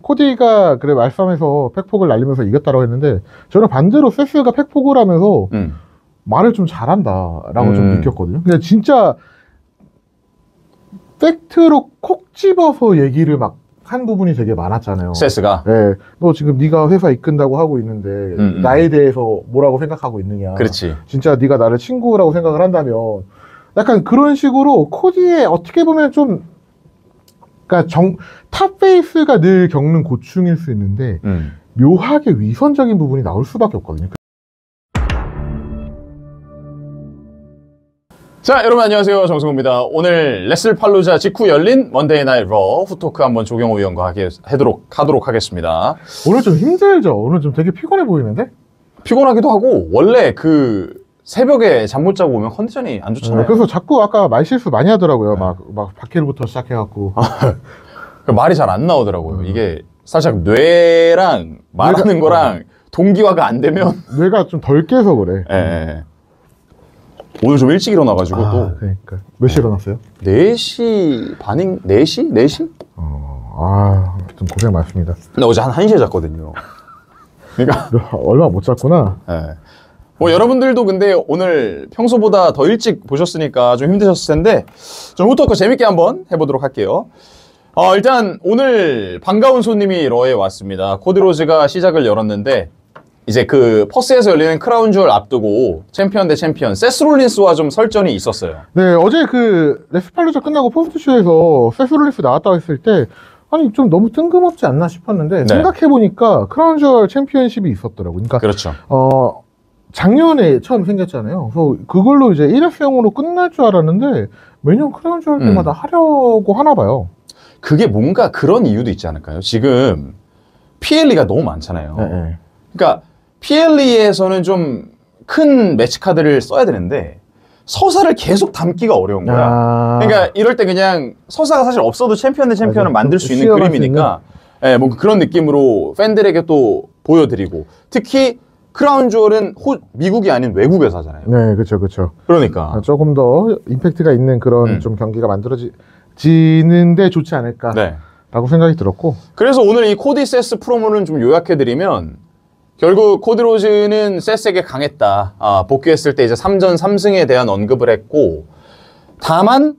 코디가 그래 말싸움에서 팩폭을 날리면서 이겼다고 했는데 저는 반대로 세스가 팩폭을 하면서 말을 좀 잘한다라고 좀 느꼈거든요. 근데 진짜 팩트로 콕 집어서 얘기를 막 한 부분이 되게 많았잖아요. 세스가? 네. 너 지금 네가 회사 이끈다고 하고 있는데 나에 대해서 뭐라고 생각하고 있느냐. 그렇지. 진짜 네가 나를 친구라고 생각을 한다면 약간 그런 식으로 코디에 어떻게 보면 좀 그러니까 탑페이스가 늘 겪는 고충일 수 있는데 묘하게 위선적인 부분이 나올 수밖에 없거든요. 자, 여러분 안녕하세요. 정승호입니다. 오늘 레슬팔루자 직후 열린 먼데이 나잇 러 후토크 한번 조경호 위원과 하도록 하겠습니다. 오늘 좀 힘들죠? 오늘 좀 되게 피곤해 보이는데? 피곤하기도 하고 원래 그 새벽에 잠 못 자고 오면 컨디션이 안 좋잖아요. 그래서 자꾸 아까 말 실수 많이 하더라고요. 막 박해로부터 시작해갖고 말이 잘 안 나오더라고요. 이게 살짝 뇌랑 말하는 거랑 동기화가 안 되면 뇌가 좀 덜 깨서 그래. 예. 오늘 좀 일찍 일어나가지고 또 그러니까 몇 시에 일어났어요? 4시 반인 4시? 4시? 좀 고생 많습니다. 근데 어제 한 1시에 잤거든요. 그러니까 얼마 못 잤구나. 예. 뭐 여러분들도 근데 오늘 평소보다 더 일찍 보셨으니까 좀 힘드셨을 텐데 좀 후토크 재밌게 한번 해보도록 할게요. 일단 오늘 반가운 손님이 러에 왔습니다. 코디로즈가 시작을 열었는데 이제 그 퍼스에서 열리는 크라운 주얼 앞두고 챔피언 대 챔피언 세스 롤린스와 좀 설전이 있었어요. 네, 어제 그 레스팔루자 끝나고 포스트쇼에서 세스 롤린스 나왔다고 했을 때 아니 좀 너무 뜬금없지 않나 싶었는데 생각해보니까 크라운 주얼 챔피언십이 있었더라고요. 그러니까 그렇죠. 작년에 처음 생겼잖아요. 그래서 그걸로 이제 1회성으로 끝날 줄 알았는데 매년 크라운 주얼 때마다 하려고 하나 봐요. 그게 뭔가 그런 이유도 있지 않을까요? 지금 PLE가 너무 많잖아요. 네. 그러니까 PLE에서는 좀 큰 매치 카드를 써야 되는데 서사를 계속 담기가 어려운 거야. 그러니까 이럴 때 그냥 서사가 사실 없어도 챔피언 대 챔피언을 만들 수 있는 그림이니까 예, 뭐 그런 느낌으로 팬들에게 또 보여드리고 특히 크라운 주얼은 미국이 아닌 외국 회사잖아요. 네, 그렇죠. 그러니까 조금 더 임팩트가 있는 그런 좀 경기가 만들어지는데 좋지 않을까. 네. 라고 생각이 들었고. 그래서 오늘 이 코디 세스 프로모는 좀 요약해드리면 결국 코디로즈는 세스에게 강했다. 복귀했을 때 이제 3전 3승에 대한 언급을 했고 다만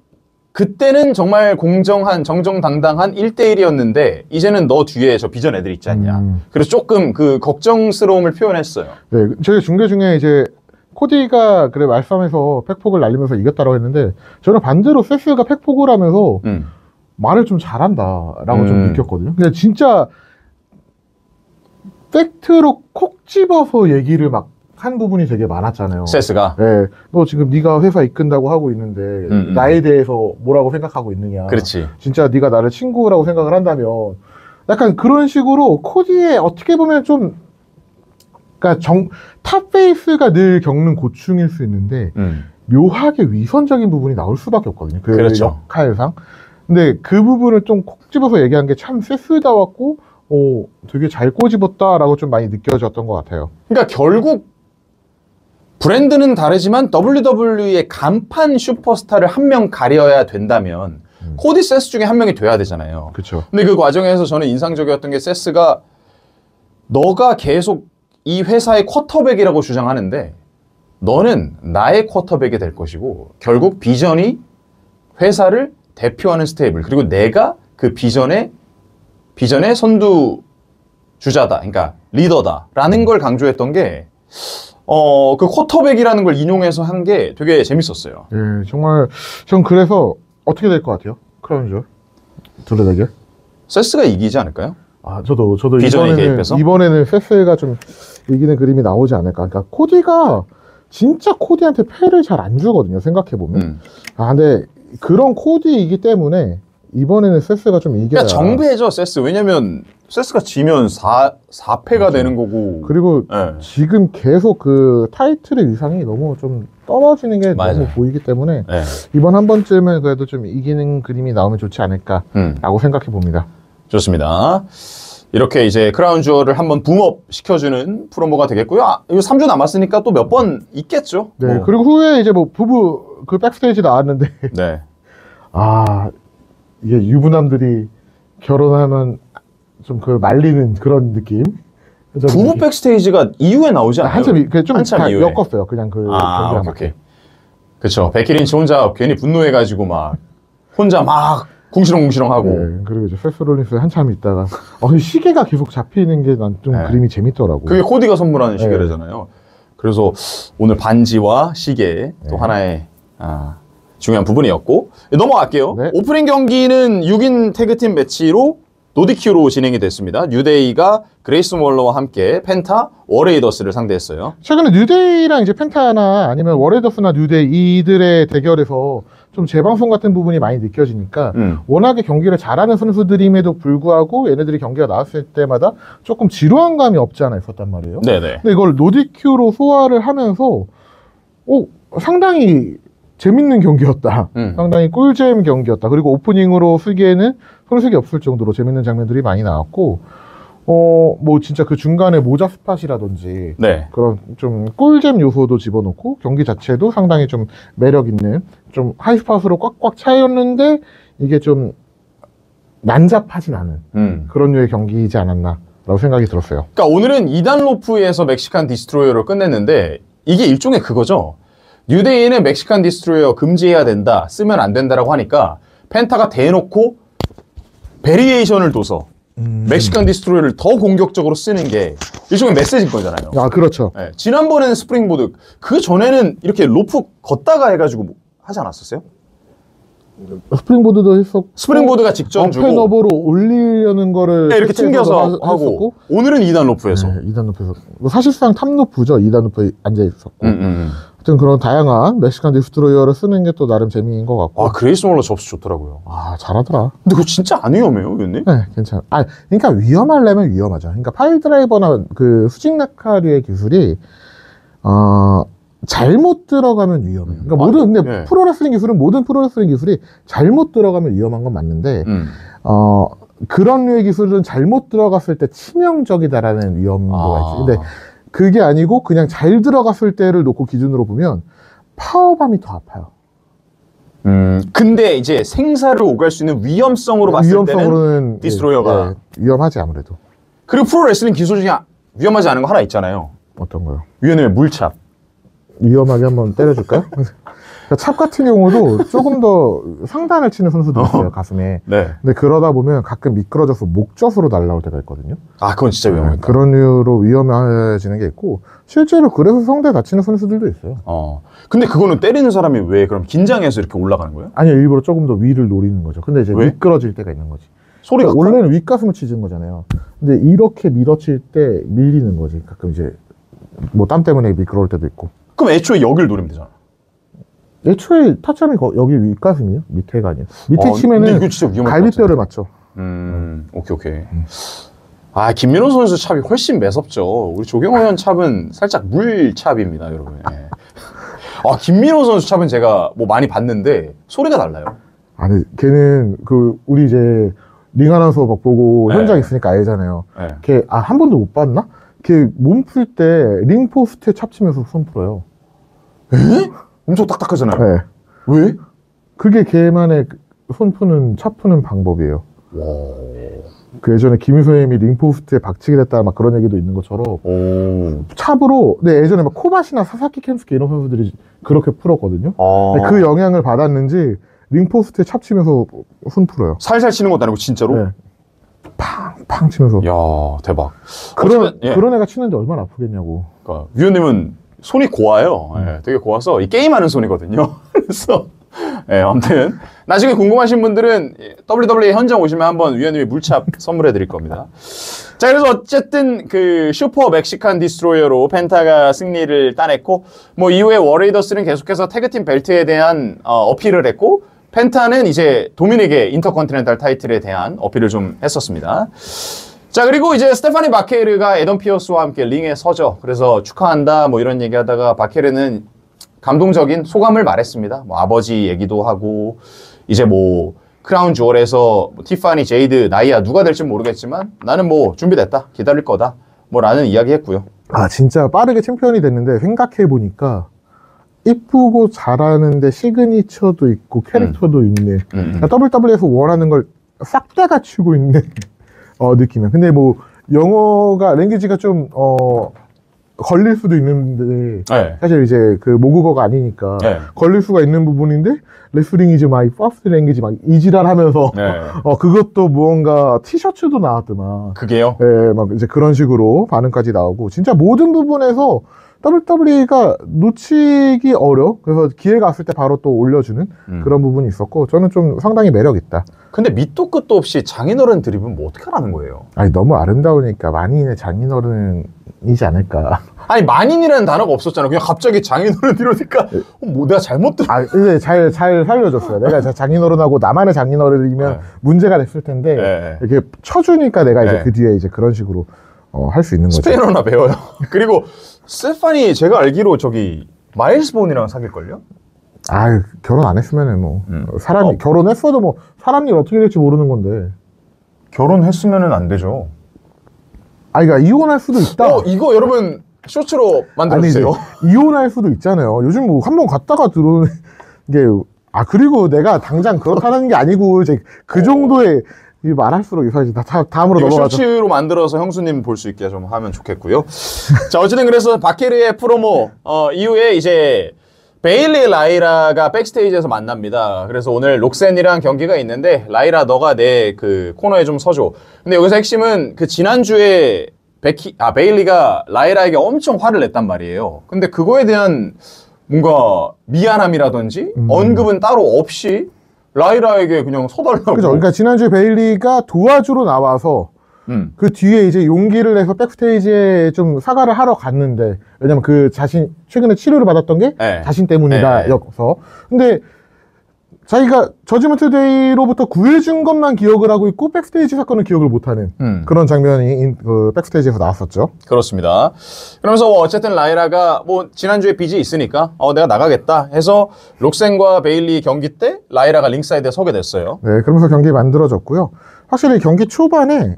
그때는 정말 공정한 정정당당한 1대1이었는데 이제는 너 뒤에 저 비전 애들 있지 않냐. 그래서 조금 그 걱정스러움을 표현했어요. 네, 저희 중계 중에 이제 코디가 그래 말싸움에서 팩폭을 날리면서 이겼다고 했는데 저는 반대로 세스가 팩폭을 하면서 말을 좀 잘한다라고 좀 느꼈거든요. 근데 진짜 팩트로 콕 집어서 얘기를 막 한 부분이 되게 많았잖아요. 세스가? 네. 너 지금 네가 회사 이끈다고 하고 있는데 나에 대해서 뭐라고 생각하고 있느냐. 그렇지. 진짜 네가 나를 친구라고 생각을 한다면 약간 그런 식으로 코디에 어떻게 보면 좀 그러니까 탑페이스가 늘 겪는 고충일 수 있는데 묘하게 위선적인 부분이 나올 수밖에 없거든요. 그 그렇죠. 역할상. 근데 그 부분을 좀 콕 집어서 얘기한 게 참 세스다웠고 되게 잘 꼬집었다라고 좀 많이 느껴졌던 것 같아요. 그러니까 결국 브랜드는 다르지만 WWE의 간판 슈퍼스타를 한 명 가려야 된다면 코디 세스 중에 한 명이 돼야 되잖아요. 그렇죠. 근데 그 과정에서 저는 인상적이었던 게 세스가 너가 계속 이 회사의 쿼터백이라고 주장하는데 너는 나의 쿼터백이 될 것이고 결국 비전이 회사를 대표하는 스테이블 그리고 내가 그 비전의 선두주자다. 그러니까 리더다라는 걸 강조했던 게 그 쿼터백이라는 걸 인용해서 한 게 되게 재밌었어요. 예, 정말 전 그래서 어떻게 될 것 같아요? 크라운 주얼 둘의 대결? 세스가 이기지 않을까요? 저도 비전에 개입해서? 이번에는 세스가 좀 이기는 그림이 나오지 않을까. 그러니까 코디가 진짜 코디한테 패를 잘 안 주거든요. 생각해보면. 근데 그런 코디이기 때문에 이번에는 세스가 좀 이겨야. 그러니까 정배죠, 세스. 왜냐면 세스가 지면 4패가 되는 거고. 그리고 지금 계속 그 타이틀의 위상이 너무 좀 떨어지는 게 너무 보이기 때문에 이번 한 번쯤은 그래도 좀 이기는 그림이 나오면 좋지 않을까라고 생각해 봅니다. 좋습니다. 이렇게 이제 크라운 주얼을 한번 붐업 시켜주는 프로모가 되겠고요. 이거 3주 남았으니까 또 몇 번 있겠죠. 네. 그리고 후에 이제 뭐 부부 그 백스테이지 나왔는데. 네. 이게 유부남들이 결혼하면 좀 그 말리는 그런 느낌. 부부 백스테이지가 이후에 나오지 않아요? 한참 이후에 엮었어요. 그냥 그 경기랑 오케이. 그쵸. 베키 린치 혼자 괜히 분노해가지고 막 혼자 막 궁시렁궁시렁하고. 네, 그리고 이제 세스 롤린스 한참 있다가 시계가 계속 잡히는 게 난 좀 그림이 재밌더라고. 그게 코디가 선물하는 시계라잖아요. 그래서 오늘 반지와 시계 또 하나의 중요한 부분이었고 넘어갈게요. 네. 오프닝 경기는 6인 태그팀 매치로 노디큐로 진행이 됐습니다. 뉴데이가 그레이슨 월러와 함께 펜타, 워레이더스를 상대했어요. 최근에 뉴데이랑 이제 펜타나 아니면 워레이더스나 뉴데이 이들의 대결에서 좀 재방송 같은 부분이 많이 느껴지니까 워낙에 경기를 잘하는 선수들임에도 불구하고 얘네들이 경기가 나왔을 때마다 조금 지루한 감이 없지 않아 있었단 말이에요. 네네. 근데 이걸 노디큐로 소화를 하면서 상당히 재밌는 경기였다. 상당히 꿀잼 경기였다. 그리고 오프닝으로 쓰기에는 손색이 없을 정도로 재밌는 장면들이 많이 나왔고 뭐 진짜 그 중간에 모자 스팟이라든지 네. 그런 좀 꿀잼 요소도 집어넣고 경기 자체도 상당히 좀 매력 있는 좀 하이스팟으로 꽉꽉 차였는데 이게 좀 난잡하진 않은 그런 류의 경기이지 않았나라고 생각이 들었어요. 그러니까 오늘은 2단 로프에서 멕시칸 디스트로이어로 끝냈는데 이게 일종의 그거죠. 뉴데이는 멕시칸 디스트로이어 금지해야 된다, 쓰면 안 된다라고 하니까 펜타가 대놓고 베리에이션을 둬서 멕시칸 디스트로이어를 더 공격적으로 쓰는 게 일종의 메시지인 거잖아요. 아, 그렇죠. 네, 지난번에는 스프링보드, 그 전에는 이렇게 로프 걷다가 해가지고 하지 않았었어요? 스프링보드도 했었고 스프링보드가 직전 주고 어펜업으로 올리려는 거를 네, 이렇게 튕겨서 하고 오늘은 2단 로프에서 2단 로프에서 사실상 탑 로프죠. 2단 로프에 앉아있었고 하여튼 그런 다양한 멕시칸 디스트로이어를 쓰는 게 또 나름 재미인 것 같고. 그레이스 몰러 접수 좋더라고요. 잘하더라. 근데 그거 진짜 안 위험해요, 위원님? 네, 괜찮아. 그러니까 위험하려면 위험하죠. 그러니까 파일 드라이버나 그 수직 낙하류의 기술이 잘못 들어가면 위험해요. 그러니까 근데 프로레슬링 기술은 모든 프로레슬링 기술이 잘못 들어가면 위험한 건 맞는데 그런 류의 기술은 잘못 들어갔을 때 치명적이다라는 위험도가 있지. 근데 그게 아니고 그냥 잘 들어갔을 때를 놓고 기준으로 보면 파워밤이 더 아파요. 근데 이제 생사를 오갈 수 있는 위험성으로 봤을 때는 디스트로이어가 위험하지 아무래도. 그리고 프로레슬링 기술 중에 위험하지 않은 거 하나 있잖아요. 어떤 거요? 위원님의 물찹. 위험하게 한번 때려줄까요? 찹 같은 경우도 조금 더 상단을 치는 선수도 있어요, 가슴에. 네. 근데 그러다 보면 가끔 미끄러져서 목젖으로 날라올 때가 있거든요. 그건 진짜 위험하다. 그런 이유로 위험해지는 게 있고, 실제로 그래서 성대 다치는 선수들도 있어요. 근데 그거는 때리는 사람이 왜 그럼 긴장해서 이렇게 올라가는 거예요? 아니요, 일부러 조금 더 위를 노리는 거죠. 근데 이제 왜? 미끄러질 때가 있는 거지. 소리가 원래는 윗가슴을 치는 거잖아요. 근데 이렇게 밀어칠 때 밀리는 거지. 가끔 이제 뭐 땀 때문에 미끄러울 때도 있고. 그럼 애초에 여기를 노리면 되잖아. 애초에 타점이 여기 윗가슴이요? 밑에가 아니에요. 밑에 치면은 갈비뼈를 맞죠. 오케이. 김민호 선수 찹이 훨씬 매섭죠. 우리 조경호현 찹은 살짝 물 찹입니다, 여러분. 김민호 선수 찹은 제가 뭐 많이 봤는데 소리가 달라요. 걔는 우리 이제 링 아나운서 막 보고 현장 있으니까 알잖아요. 걔 한 번도 못 봤나? 걔 몸 풀 때 링 포스트에 찹 치면서 손 풀어요. 엄청 딱딱하잖아요. 네. 왜? 그게 걔만의 손 푸는, 찹 푸는 방법이에요. 와. 그 예전에 김희소 님이 링 포스트에 박치기를 했다 막 그런 얘기도 있는 것처럼 찹으로, 예전에 막 코바시나 사사키 켄스케 이런 선수들이 그렇게 풀었거든요. 그 영향을 받았는지 링 포스트에 찹 치면서 손 풀어요. 살살 치는 것도 아니고 진짜로? 네. 팡팡 치면서. 야, 대박. 그런 애가 치는데 얼마나 아프겠냐고. 그러니까 위원님은 손이 고와요. 되게 고와서 이 게임하는 손이거든요. 그래서 아무튼 나중에 궁금하신 분들은 WWE 현장 오시면 한번 위원님이 물찹 선물해 드릴 겁니다. 자, 그래서 어쨌든 그 슈퍼 멕시칸 디스트로이어로 펜타가 승리를 따냈고, 뭐 이후에 워레이더스는 계속해서 태그팀 벨트에 대한 어필을 했고, 펜타는 이제 도미닉의 인터컨티넨탈 타이틀에 대한 어필을 좀 했었습니다. 자, 그리고 이제 스테파니 바케르가 에던 피어스와 함께 링에 서죠. 그래서 축하한다 뭐 이런 얘기하다가 바케르는 감동적인 소감을 말했습니다. 뭐 아버지 얘기도 하고, 이제 뭐 크라운 주얼에서 뭐 티파니, 제이드, 나이아 누가 될지 모르겠지만 나는 뭐 준비됐다, 기다릴 거다 뭐 라는 이야기 했고요. 진짜 빠르게 챔피언이 됐는데 생각해보니까 이쁘고 잘하는데 시그니처도 있고 캐릭터도 있네. WWE에서 원하는 걸 싹 다 갖추고 있네. 느끼면. 근데 뭐 영어가 랭귀지가 좀 걸릴 수도 있는데 네. 사실 이제 그 모국어가 아니니까 네. 걸릴 수가 있는 부분인데 레슬링 이즈 마이 퍼스트 랭귀지 막 이지랄 하면서 네. 그것도 무언가 티셔츠도 나왔더만. 그게요? 네, 막 이제 그런 식으로 반응까지 나오고 진짜 모든 부분에서 WWE가 놓치기 어려. 그래서 기회가 왔을 때 바로 또 올려주는 그런 부분이 있었고 저는 좀 상당히 매력 있다. 근데 밑도 끝도 없이 장인어른 드립은 뭐 어떻게 하라는 거예요? 아니 너무 아름다우니까 만인의 장인어른이지 않을까. 아니 만인이라는 단어가 없었잖아. 그냥 갑자기 장인어른 이러니까 뭐 내가 잘못 들었. 근데 잘 살려줬어요. 내가 장인어른하고 나만의 장인어른이면 네. 문제가 됐을 텐데 네. 이렇게 쳐주니까 내가 이제 네. 그 뒤에 이제 그런 식으로 할 수 있는 거죠. 스페인어나 배워요. 그리고 스테파니 제가 알기로 저기 마일스 본이랑 사귈걸요? 결혼 안 했으면은 뭐 사람이 결혼했어도 뭐 사람 일 어떻게 될지 모르는 건데. 결혼했으면은 안 되죠. 그러니까 이혼할 수도 있다. 이거 여러분 쇼츠로 만들어주세요. 아니, 이혼할 수도 있잖아요. 요즘 뭐 한 번 갔다가 들어오는 게 그리고 내가 당장 그렇다는 게 아니고 이제 그 정도의 말할수록 사실 다음으로 넘어가죠. 쇼츠로 만들어서 형수님 볼 수 있게 좀 하면 좋겠고요. 자, 어쨌든 그래서 바케르의 프로모 이후에 이제 베일리 라이라가 백스테이지에서 만납니다. 그래서 오늘 록센이랑 경기가 있는데 라이라 너가 내 그 코너에 좀 서줘. 근데 여기서 핵심은 그 지난주에 베일리가 라이라에게 엄청 화를 냈단 말이에요. 근데 그거에 대한 뭔가 미안함이라든지 언급은 따로 없이 라이라에게 그냥 서달라고. 그죠. 그러니까 지난주에 베일리가 도와주러 나와서 그 뒤에 이제 용기를 내서 백스테이지에 좀 사과를 하러 갔는데 왜냐면 그 자신 최근에 치료를 받았던 게 네. 자신 때문이다 여서 근데 자기가 저지먼트 데이로부터 구해준 것만 기억을 하고 있고 백스테이지 사건은 기억을 못하는 그런 장면이 그 백스테이지에서 나왔었죠. 그렇습니다. 그러면서 어쨌든 라이라가 뭐 지난주에 빚이 있으니까 내가 나가겠다 해서 록센과 베일리 경기 때 라이라가 링사이드에 서게 됐어요. 네, 그러면서 경기 만들어졌고요. 확실히 경기 초반에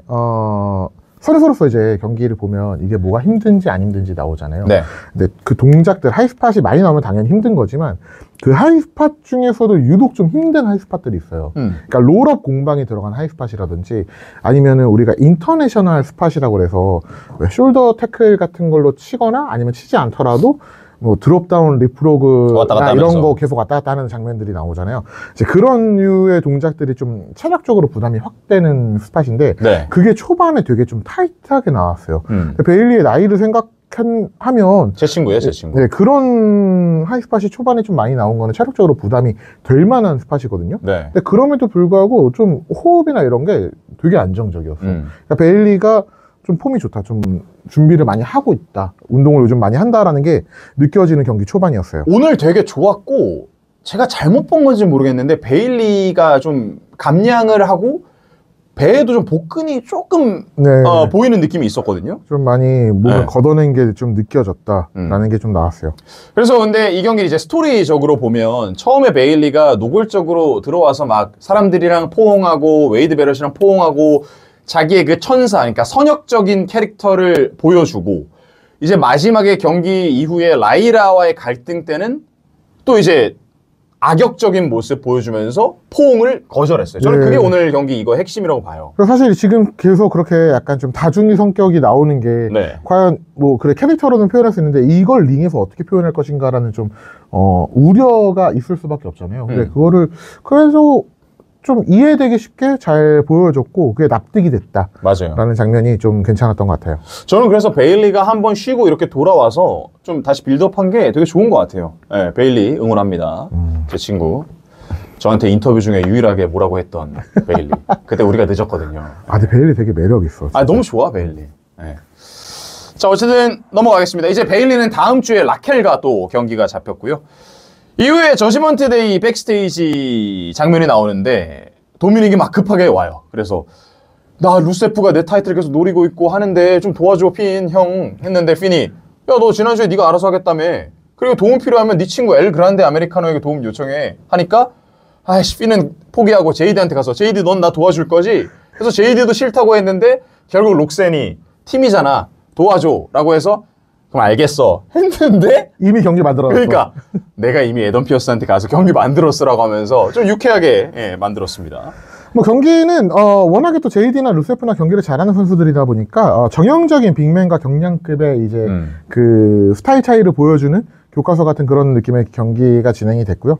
선수로서 이제 경기를 보면 이게 뭐가 힘든지 안 힘든지 나오잖아요. 네. 근데 그 동작들 하이스팟이 많이 나오면 당연히 힘든 거지만 그 하이스팟 중에서도 유독 좀 힘든 하이스팟들이 있어요. 그러니까 롤업 공방이 들어간 하이스팟이라든지 아니면은 우리가 인터내셔널 스팟이라고 해서 숄더 태클 같은 걸로 치거나 아니면 치지 않더라도 뭐 드롭다운 리프로그나 이런 거 계속 왔다 갔다 하는 장면들이 나오잖아요. 이제 그런 류의 동작들이 좀 체력적으로 부담이 확 되는 스팟인데 네. 그게 초반에 되게 좀 타이트하게 나왔어요. 베일리의 나이를 생각하면 제 친구예요, 제 친구. 네, 그런 하이스팟이 초반에 좀 많이 나온 거는 체력적으로 부담이 될 만한 스팟이거든요. 네. 근데 그럼에도 불구하고 좀 호흡이나 이런 게 되게 안정적이었어요. 그러니까 베일리가 좀 폼이 좋다. 좀 준비를 많이 하고 있다. 운동을 요즘 많이 한다라는 게 느껴지는 경기 초반이었어요. 오늘 되게 좋았고 제가 잘못 본 건지 모르겠는데 베일리가 좀 감량을 하고 배에도 좀 복근이 조금 보이는 느낌이 있었거든요. 좀 많이 몸을 걷어낸 게 좀 느껴졌다라는 게 좀 나왔어요. 그래서 근데 이 경기 이제 스토리적으로 보면 처음에 베일리가 노골적으로 들어와서 막 사람들이랑 포옹하고 웨이드 베럿이랑 포옹하고 자기의 그 천사, 그러니까 선역적인 캐릭터를 보여주고 이제 마지막에 경기 이후에 라이라와의 갈등 때는 또 이제 악역적인 모습 보여주면서 포옹을 거절했어요. 저는 그게 오늘 경기 이거 핵심이라고 봐요. 사실 지금 계속 그렇게 약간 좀 다중이 성격이 나오는 게 과연 뭐 그래 캐릭터로는 표현할 수 있는데 이걸 링에서 어떻게 표현할 것인가라는 좀 우려가 있을 수밖에 없잖아요. 근데 그거를 그래서 좀 이해되기 쉽게 잘 보여줬고 그게 납득이 됐다. 맞아요. 라는 장면이 좀 괜찮았던 것 같아요. 저는 그래서 베일리가 한번 쉬고 이렇게 돌아와서 좀 다시 빌드업한 게 되게 좋은 것 같아요. 네, 베일리 응원합니다. 제 친구. 저한테 인터뷰 중에 유일하게 뭐라고 했던 베일리. 그때 우리가 늦었거든요. 근데 베일리 되게 매력 있어. 진짜. 너무 좋아 베일리. 네. 자, 어쨌든 넘어가겠습니다. 이제 베일리는 다음 주에 라켈과 또 경기가 잡혔고요. 이후에 저지먼트 데이 백스테이지 장면이 나오는데 도미닉이 막 급하게 와요. 그래서 나 루세프가 내 타이틀을 계속 노리고 있고 하는데 좀 도와줘 핀 형 했는데 핀이 야 너 지난주에 네가 알아서 하겠다며 그리고 도움 필요하면 네 친구 엘 그란데 아메리카노에게 도움 요청해 하니까 아이씨 핀은 포기하고 제이드한테 가서 제이드 넌 나 도와줄 거지? 그래서 제이드도 싫다고 했는데 결국 록센이 팀이잖아 도와줘 라고 해서 그럼 알겠어 했는데 이미 경기 만들었어. 그러니까 내가 이미 에던 피어스한테 가서 경기 만들었어라고 하면서 좀 유쾌하게 만들었습니다. 뭐 경기는 워낙에 또 JD나 루세프나 경기를 잘하는 선수들이다 보니까 정형적인 빅맨과 경량급의 이제 그 스타일 차이를 보여주는 교과서 같은 그런 느낌의 경기가 진행이 됐고요.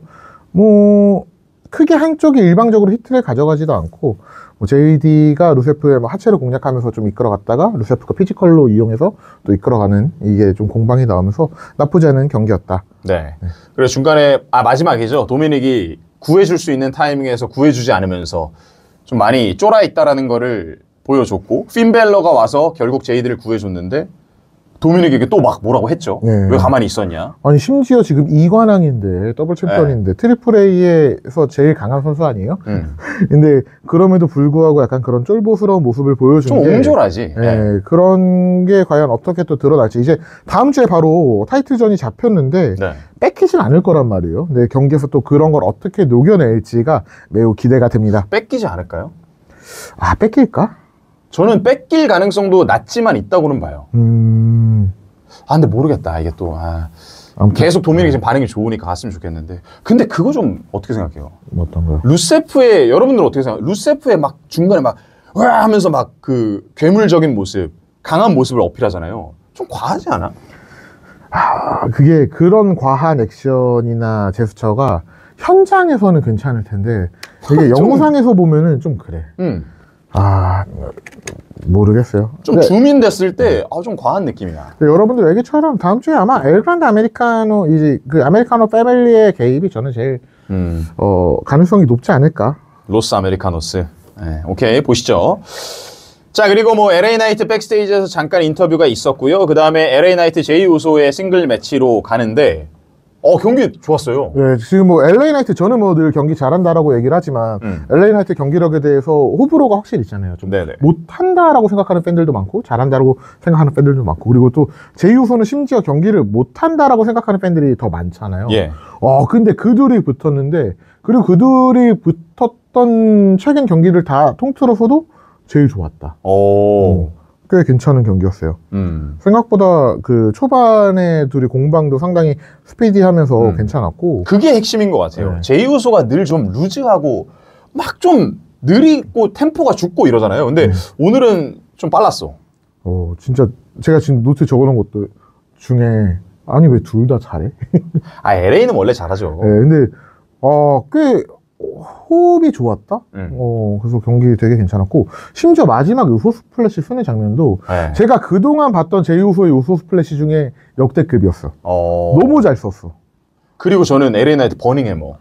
뭐 크게 한쪽이 일방적으로 히트를 가져가지도 않고 뭐 JD가 루세프의 뭐 하체를 공략하면서 좀 이끌어갔다가 루세프가 피지컬로 이용해서 또 이끌어가는 이게 좀 공방이 나오면서 나쁘지 않은 경기였다. 네. 그래서 중간에 마지막이죠. 도미닉이 구해줄 수 있는 타이밍에서 구해주지 않으면서 좀 많이 쫄아 있다라는 거를 보여줬고 핀벨러가 와서 결국 제이드를 구해줬는데 도미닉에게 또 막 뭐라고 했죠. 네. 왜 가만히 있었냐? 아니 심지어 지금 2관왕인데 더블 챔피언인데 트리플 A에서 제일 강한 선수 아니에요? 근데 그럼에도 불구하고 약간 그런 쫄보스러운 모습을 보여준 좀 게 옹졸하지. 네, 그런 게 과연 어떻게 또 드러날지 이제 다음 주에 바로 타이틀전이 잡혔는데 네. 뺏기진 않을 거란 말이에요. 근데 경기에서 또 그런 걸 어떻게 녹여낼지가 매우 기대가 됩니다. 뺏기지 않을까요? 아 뺏길까? 저는 뺏길 가능성도 낮지만 있다고는 봐요. 근데 모르겠다. 이게 또 계속 도미닉이 지금 반응이 좋으니까 갔으면 좋겠는데. 근데 그거 좀 어떻게 생각해요? 어떤 거요? 루세프의 여러분들은 어떻게 생각해요? 루세프의 막 중간에 막 으아 하면서 막 그 괴물적인 모습, 강한 모습을 어필하잖아요. 좀 과하지 않아? 그게 그런 과한 액션이나 제스처가 현장에서는 괜찮을 텐데 이게 영상에서 보면은 좀 그래. 모르겠어요. 좀 줌인 됐을 때 좀 과한 느낌이야. 여러분들 얘기처럼 다음 주에 아마 엘그란드 아메리카노 이제 그 아메리카노 패밀리의 개입이 저는 제일 가능성이 높지 않을까. 로스 아메리카노스. 네, 오케이 보시죠. 자 그리고 뭐 LA 나이트 백스테이지에서 잠깐 인터뷰가 있었고요. 그 다음에 LA 나이트 제이 우소의 싱글 매치로 가는데 경기 좋았어요. 네, 지금 뭐 LA 나이트 저는 뭐 늘 경기 잘한다라고 얘기를 하지만 LA 나이트 경기력에 대해서 호불호가 확실히 있잖아요. 좀 네네. 못한다라고 생각하는 팬들도 많고 잘한다라고 생각하는 팬들도 많고 그리고 또 제이우소는 심지어 경기를 못한다라고 생각하는 팬들이 더 많잖아요. 예. 근데 그 둘이 붙었는데 그리고 그 둘이 붙었던 최근 경기를 다 통틀어서도 제일 좋았다. 꽤 괜찮은 경기였어요. 생각보다 그 초반에 둘이 공방도 상당히 스피디하면서 괜찮았고 그게 핵심인 것 같아요. 네. 제이 우소가 늘 좀 루즈하고 막 좀 느리고 템포가 죽고 이러잖아요. 근데 오늘은 좀 빨랐어. 진짜 제가 지금 노트 적어놓은 것도 중에 아니 왜 둘 다 잘해? LA는 원래 잘하죠. 네, 근데 꽤 호흡이 좋았다. 그래서 경기 되게 괜찮았고 심지어 마지막 우소 스플래시 쓰는 장면도 네. 제가 그동안 봤던 제이 우소의 우소 스플래시 중에 역대급이었어. 너무 잘 썼어. 그리고 저는 LA 나이트 버닝 해머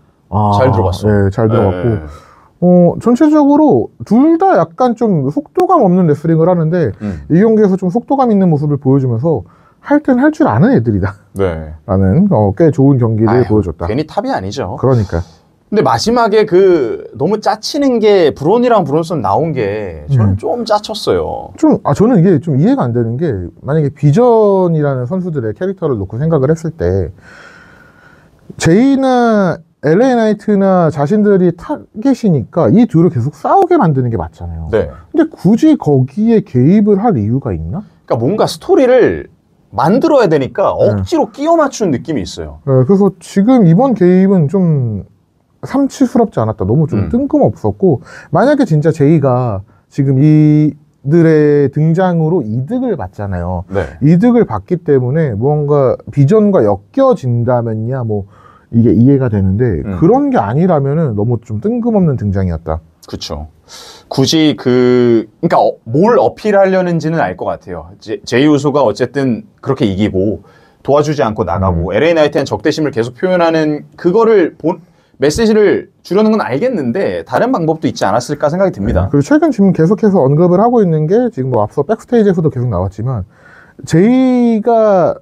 잘 들어갔어. 네, 잘 들어갔고 전체적으로 둘 다 약간 좀 속도감 없는 레슬링을 하는데 이 경기에서 좀 속도감 있는 모습을 보여주면서 할 땐 할 줄 아는 애들이다. 네. 라는 꽤 좋은 경기를 보여줬다. 괜히 탑이 아니죠. 그러니까. 근데 마지막에 너무 짜치는 게 브론이랑 브론슨 나온 게 저는 좀 짜쳤어요. 저는 이게 좀 이해가 안 되는 게 만약에 비전이라는 선수들의 캐릭터를 놓고 생각을 했을 때 제이나 LA 나이트나 자신들이 타겟이니까 이 둘을 계속 싸우게 만드는 게 맞잖아요. 네. 근데 굳이 거기에 개입을 할 이유가 있나? 그러니까 뭔가 스토리를 만들어야 되니까 억지로 끼워 맞춘 느낌이 있어요. 네, 그래서 지금 이번 개입은 좀 삼치스럽지 않았다. 너무 좀 뜬금없었고 만약에 진짜 제이가 지금 이들의 등장으로 이득을 받잖아요. 네. 이득을 받기 때문에 무언가 비전과 엮여진다면야 뭐 이게 이해가 되는데 그런 게 아니라면은 너무 좀 뜬금없는 등장이었다. 그렇죠. 굳이 그러니까 뭘 어필하려는지는 알 것 같아요. 제이 우소가 어쨌든 그렇게 이기고 도와주지 않고 나가고 LA 나이트는 적대심을 계속 표현하는 그거를 메시지를 주려는 건 알겠는데 다른 방법도 있지 않았을까 생각이 듭니다. 네. 그리고 최근 지금 계속해서 언급을 하고 있는 게 지금 뭐 앞서 백스테이지에서도 계속 나왔지만 제이가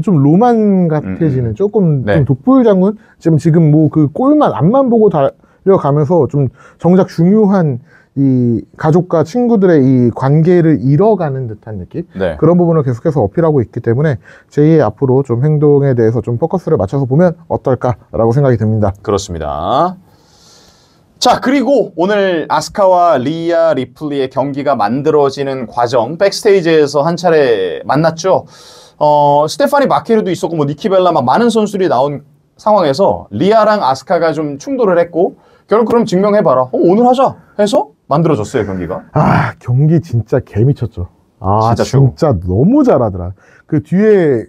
좀 로만 같아지는 조금 네. 좀 독불장군 지금 뭐 그 골만 앞만 보고 달려가면서 좀 정작 중요한 이 가족과 친구들의 이 관계를 잃어가는 듯한 느낌? 네. 그런 부분을 계속해서 어필하고 있기 때문에 제이의 앞으로 좀 행동에 대해서 좀 포커스를 맞춰서 보면 어떨까라고 생각이 듭니다. 그렇습니다. 자, 그리고 오늘 아스카와 리아 리플리의 경기가 만들어지는 과정 백스테이지에서 한 차례 만났죠. 스테파니 마케르도 있었고 뭐 니키 벨라 막 많은 선수들이 나온 상황에서 리아랑 아스카가 좀 충돌을 했고 결국 그럼 증명해봐라. 오늘 하자 해서 만들어졌어요, 경기가. 경기 진짜 개미쳤죠. 진짜 진짜 너무 잘하더라. 그 뒤에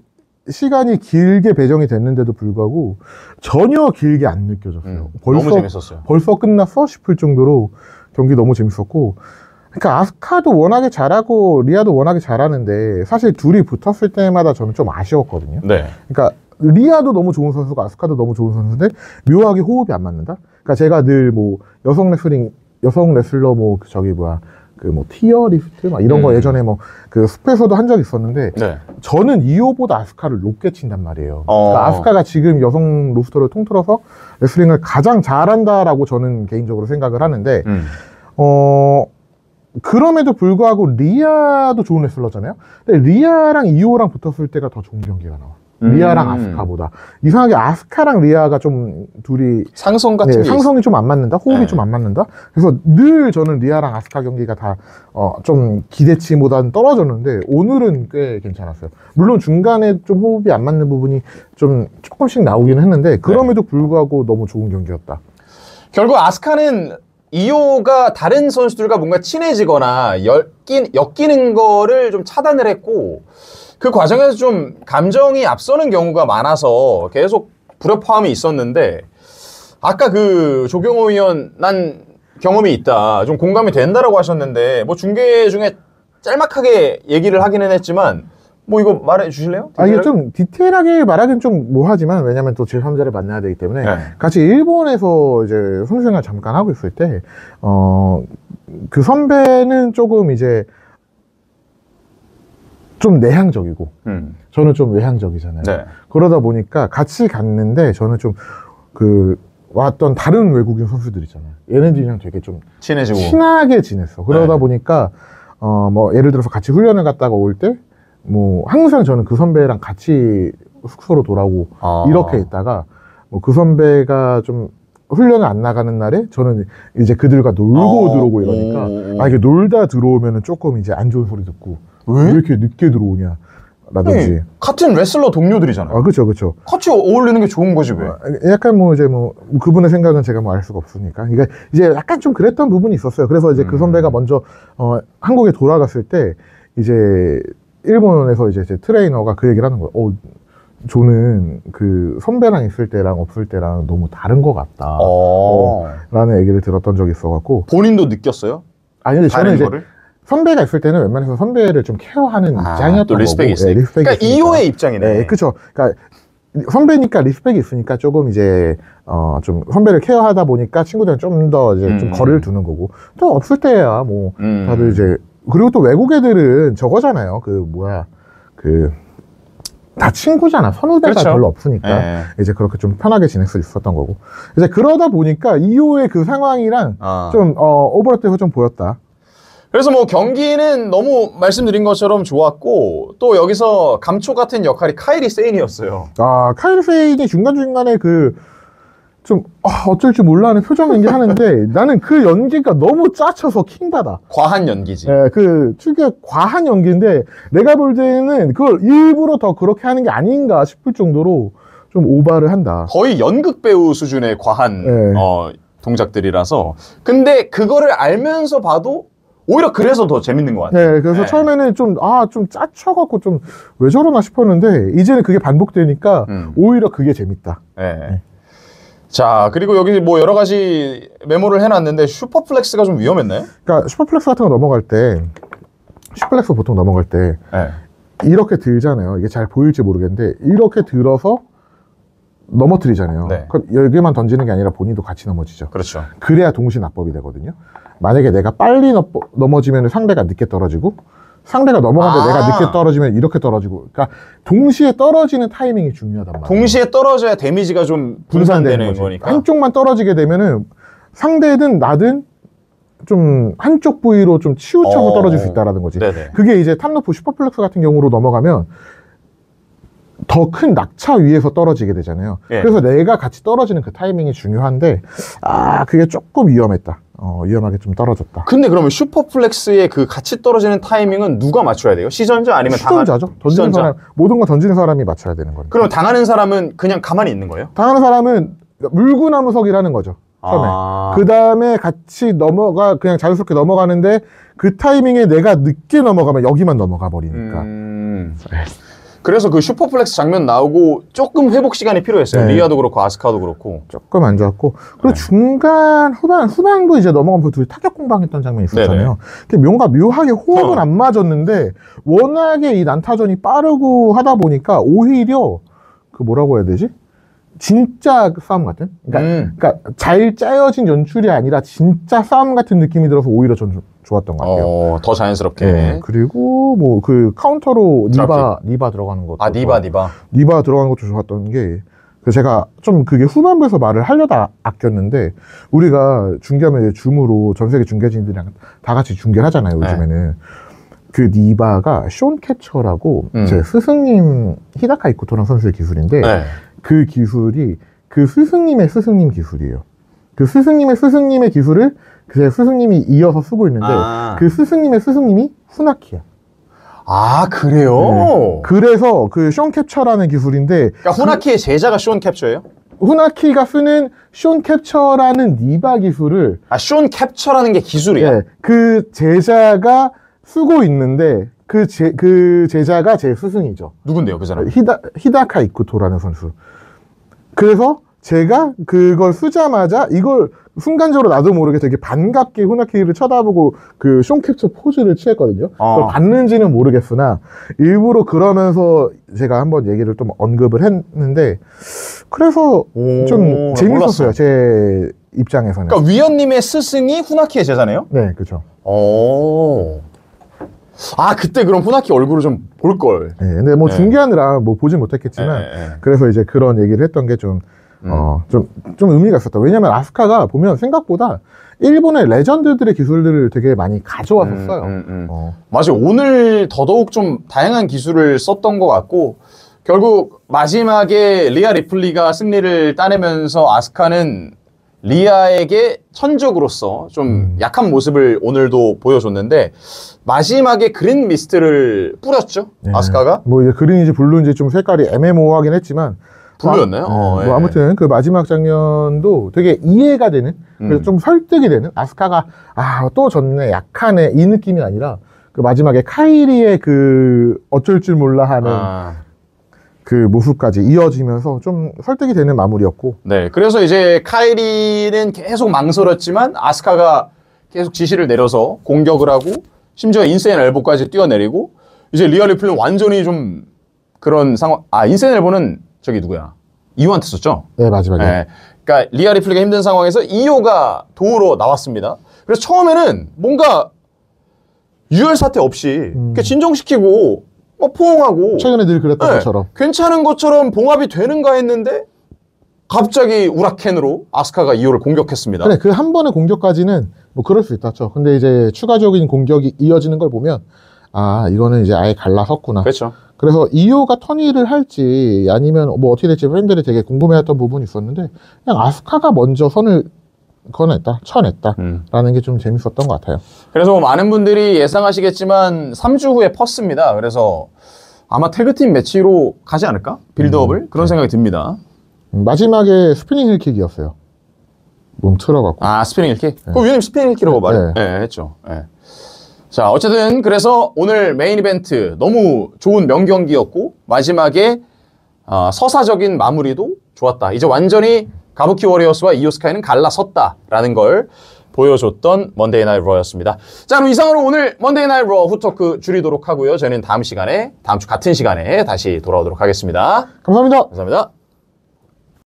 시간이 길게 배정이 됐는데도 불구하고 전혀 길게 안 느껴졌어요. 너무 재밌었어요. 벌써 끝났어? 싶을 정도로 경기 너무 재밌었고, 그러니까 아스카도 워낙에 잘하고 리아도 워낙에 잘하는데 사실 둘이 붙었을 때마다 저는 좀 아쉬웠거든요. 네. 그러니까 리아도 너무 좋은 선수고 아스카도 너무 좋은 선수인데 묘하게 호흡이 안 맞는다. 그러니까 제가 늘 뭐 여성 레슬러 뭐 저기 뭐야 그 뭐 티어 리스트 막 이런 거 예전에 뭐 그 숲에서도 한 적이 있었는데 네. 저는 이호보다 아스카를 높게 친단 말이에요. 그러니까 아스카가 지금 여성 로스터를 통틀어서 레슬링을 가장 잘한다라고 저는 개인적으로 생각을 하는데 그럼에도 불구하고 리아도 좋은 레슬러잖아요. 근데 리아랑 이호랑 붙었을 때가 더 좋은 경기가 나와. 리아랑 아스카보다. 이상하게 아스카랑 리아가 좀 둘이 상성 같은 게 상성이 좀 안 맞는다? 호흡이 좀 안 맞는다? 그래서 늘 저는 리아랑 아스카 경기가 다 좀 기대치보다는 떨어졌는데 오늘은 꽤 괜찮았어요. 물론 중간에 좀 호흡이 안 맞는 부분이 좀 조금씩 나오긴 했는데 그럼에도 불구하고 너무 좋은 경기였다. 결국 아스카는 이호가 다른 선수들과 뭔가 친해지거나 엮이는 거를 좀 차단을 했고 그 과정에서 좀 감정이 앞서는 경우가 많아서 계속 불협화음이 있었는데 아까 그 조경호 의원 난 경험이 있다 좀 공감이 된다라고 하셨는데 뭐 중계 중에 짤막하게 얘기를 하기는 했지만 뭐 이거 말해 주실래요? 이게 좀 디테일하게 말하기는 좀 뭐하지만 왜냐면 또 제3자를 만나야 되기 때문에 네. 같이 일본에서 이제 선수생활 잠깐 하고 있을 때 그 선배는 조금 이제 좀 내향적이고 저는 좀 외향적이잖아요. 네. 그러다 보니까 같이 갔는데 저는 좀 그 왔던 다른 외국인 선수들 있잖아요. 얘네들이랑 되게 좀 친해지고 친하게 지냈어. 그러다 네. 보니까 뭐 예를 들어서 같이 훈련을 갔다가 올 때 뭐 항상 저는 그 선배랑 같이 숙소로 돌아오고 이렇게 있다가 뭐 그 선배가 좀 훈련을 안 나가는 날에 저는 이제 그들과 놀고 들어오고 이러니까 이게 놀다 들어오면은 조금 이제 안 좋은 소리 듣고 왜 이렇게 늦게 들어오냐 라든지 같은 레슬러 동료들이잖아요. 그렇죠, 그렇죠. 같이 어울리는 게 좋은 거지 왜? 약간 뭐 이제 뭐 그분의 생각은 제가 뭐 알 수가 없으니까. 그러니까 이제 약간 좀 그랬던 부분이 있었어요. 그래서 이제 그 선배가 먼저 한국에 돌아갔을 때 이제 일본에서 이제 제 트레이너가 그 얘기를 하는 거예요. 저는 그 선배랑 있을 때랑 없을 때랑 너무 다른 것 같다. 라는 얘기를 들었던 적이 있어갖고. 본인도 느꼈어요? 아니, 근데 저는 이제 거를? 선배가 있을 때는 웬만해서 선배를 좀 케어하는 입장이었던 또 리스펙이 거고. 있으니까. 리스펙이 그러니까 있으니까. 2호의 입장이네. 네, 그쵸. 그러니까 선배니까 리스펙이 있으니까 조금 이제 좀 선배를 케어하다 보니까 친구들은 좀 더 이제 좀 거리를 두는 거고. 또 없을 때야 뭐 다들 이제 그리고 또 외국 애들은 저거잖아요. 다 친구잖아. 선후배가 그렇죠. 별로 없으니까 이제 그렇게 좀 편하게 지낼 수 있었던 거고. 이제 그러다 보니까 2호의 그 상황이랑 좀 오버랩돼서 좀 보였다. 그래서 뭐 경기는 너무 말씀드린 것처럼 좋았고 또 여기서 감초 같은 역할이 카이리 세인이었어요. 카이리 세인이 중간중간에 좀 어쩔 줄 몰라 하는 표정 연기하는데 나는 그 연기가 너무 짜쳐서 킹받아. 과한 연기지. 그 특유의 과한 연기인데 내가 볼 때는 그걸 일부러 더 그렇게 하는 게 아닌가 싶을 정도로 좀 오바를 한다. 거의 연극 배우 수준의 과한 동작들이라서 근데 그거를 알면서 봐도 오히려 그래서 더 재밌는 것 같아요. 네, 그래서 처음에는 좀 짜쳐갖고 좀 왜 저러나 싶었는데 이제는 그게 반복되니까 오히려 그게 재밌다. 네. 자, 그리고 여기 뭐 여러 가지 메모를 해놨는데 슈퍼플렉스가 좀 위험했나요? 그러니까 슈퍼플렉스 같은 거 넘어갈 때 슈퍼플렉스 보통 넘어갈 때 이렇게 들잖아요. 이게 잘 보일지 모르겠는데 이렇게 들어서 넘어뜨리잖아요. 네. 그럼 여기만 던지는 게 아니라 본인도 같이 넘어지죠. 그렇죠. 그래야 동시 납법이 되거든요. 만약에 내가 빨리 넘어지면 상대가 늦게 떨어지고 상대가 넘어가는데 내가 늦게 떨어지면 이렇게 떨어지고 그러니까 동시에 떨어지는 타이밍이 중요하단 말이에요. 동시에 떨어져야 데미지가 좀 분산되는 거니까. 한쪽만 떨어지게 되면은 상대든 나든 좀 한쪽 부위로 좀 치우쳐서 떨어질 수 있다라는 거지. 네네. 그게 이제 탑로프 슈퍼플렉스 같은 경우로 넘어가면 더 큰 낙차 위에서 떨어지게 되잖아요. 그래서 내가 같이 떨어지는 그 타이밍이 중요한데 그게 조금 위험했다. 위험하게 좀 떨어졌다. 근데 그러면 슈퍼플렉스의 그 같이 떨어지는 타이밍은 누가 맞춰야 돼요? 시전자 아니면 시전자죠. 던지는 사람, 모든 거 던지는 사람이 맞춰야 되는 거니까. 그럼 당하는 사람은 그냥 가만히 있는 거예요? 당하는 사람은 물구나무석이라는 거죠. 처음에. 그 다음에 같이 그냥 자연스럽게 넘어가는데 그 타이밍에 내가 늦게 넘어가면 여기만 넘어가 버리니까. 그래서 그 슈퍼플렉스 장면 나오고 조금 회복 시간이 필요했어요. 네. 리아도 그렇고 아스카도 그렇고. 조금 안 좋았고. 그리고 중간, 후반도 이제 넘어가면서 둘이 타격 공방했던 장면이 있었잖아요. 뭔가 묘하게 호흡은 안 맞았는데, 워낙에 이 난타전이 빠르고 하다 보니까 오히려, 뭐라고 해야 되지? 진짜 싸움 같은? 그러니까 잘 짜여진 연출이 아니라 진짜 싸움 같은 느낌이 들어서 오히려 전 좋았던 것 같아요. 더 자연스럽게. 네, 그리고 카운터로 니바 들어가는 것도. 니바 들어가는 것도 좋았던 게, 제가 좀 그게 후반부에서 말을 하려다 아꼈는데, 우리가 중계하면 이제 줌으로 전 세계 중계진들이랑 다 같이 중계를 하잖아요, 요즘에는. 그 니바가 숀 캡처라고 제 스승님 히다카 이쿠토라는 선수의 기술인데, 그 기술이 그 스승님의 스승님 기술이에요. 그 스승님의 스승님의 기술을 제 스승님이 이어서 쓰고 있는데 그 스승님의 스승님이 후나키야. 아, 그래요? 네. 그래서 그 숀 캡처라는 기술인데, 그러니까 후나키의 제자가 숀 캡처예요? 후나키가 쓰는 숀 캡처라는 니바 기술을 숀 캡처라는 게 기술이야? 네, 그 제자가 쓰고 있는데 그 제자가 제 스승이죠. 누군데요, 그 사람? 히다카 이쿠토라는 선수. 그래서 제가 그걸 쓰자마자 이걸 순간적으로 나도 모르게 되게 반갑게 후나키를 쳐다보고 그 숀 캡처 포즈를 취했거든요. 그걸 봤는지는 모르겠으나 일부러 그러면서 제가 한번 얘기를 좀 언급을 했는데, 그래서 좀 재밌었어요. 몰랐어. 제 입장에서는. 그러니까 위원님의 스승이 후나키의 제자네요? 네, 그렇죠. 그때 그럼 후나키 얼굴을 좀 볼걸. 네, 근데 중계하느라 보진 못했겠지만, 그래서 이제 그런 얘기를 했던 게 좀 의미가 있었다. 왜냐면 아스카가 보면 생각보다 일본의 레전드들의 기술들을 되게 많이 가져왔었어요. 맞아요. 오늘 더더욱 좀 다양한 기술을 썼던 것 같고, 결국 마지막에 리아 리플리가 승리를 따내면서 아스카는 리아에게 천적으로서 좀 약한 모습을 오늘도 보여줬는데, 마지막에 그린 미스트를 뿌렸죠, 아스카가. 이제 그린인지 블루인지 좀 색깔이 애매모호하긴 했지만, 블루였나요? 아무튼 그 마지막 장면도 되게 이해가 되는, 그래서 좀 설득이 되는, 아스카가 또 졌네, 약하네, 이 느낌이 아니라 그 마지막에 카이리의 그 어쩔 줄 몰라 하는 그 모습까지 이어지면서 좀 설득이 되는 마무리였고. 네, 그래서 이제 카이리는 계속 망설였지만 아스카가 계속 지시를 내려서 공격을 하고, 심지어 인세인 엘보까지 뛰어내리고, 이제 리아 리플리는 완전히 좀 그런 상황. 인세인 엘보는 저기 누구야? 이오한테 썼죠? 네, 마지막에. 네. 그러니까 리아 리플리가 힘든 상황에서 이오가 도우러 나왔습니다. 그래서 처음에는 뭔가 유혈 사태 없이 진정시키고 포옹하고 최근에 늘 그랬던 것처럼 괜찮은 것처럼 봉합이 되는가 했는데 갑자기 우라켄으로 아스카가 이오를 공격했습니다. 그래, 그 한 번의 공격까지는 그럴 수 있다죠. 근데 이제 추가적인 공격이 이어지는 걸 보면 이거는 이제 아예 갈라섰구나. 그렇죠. 그래서 이오가 턴일을 할지 아니면 어떻게 될지 팬들이 되게 궁금해했던 부분이 있었는데, 그냥 아스카가 먼저 선을 쳐냈다 라는 게 좀 재밌었던 것 같아요. 그래서 많은 분들이 예상하시겠지만 3주 후에 퍼스입니다. 그래서 아마 태그팀 매치로 가지 않을까? 빌드업을? 그런 생각이 듭니다. 마지막에 스피닝 힐킥이었어요. 몸 틀어갖고. 스피닝 힐킥? 그 위원님 스피닝 힐킥이라고 했죠. 자, 어쨌든 그래서 오늘 메인 이벤트 너무 좋은 명경기였고, 마지막에 서사적인 마무리도 좋았다. 이제 완전히 가부키 워리어스와 이오 스카이는 갈라섰다라는 걸 보여줬던 먼데이 나잇 러였습니다. 자, 그럼 이상으로 오늘 먼데이 나잇 러 후토크 줄이도록 하고요. 저희는 다음 주 같은 시간에 다시 돌아오도록 하겠습니다. 감사합니다. 감사합니다.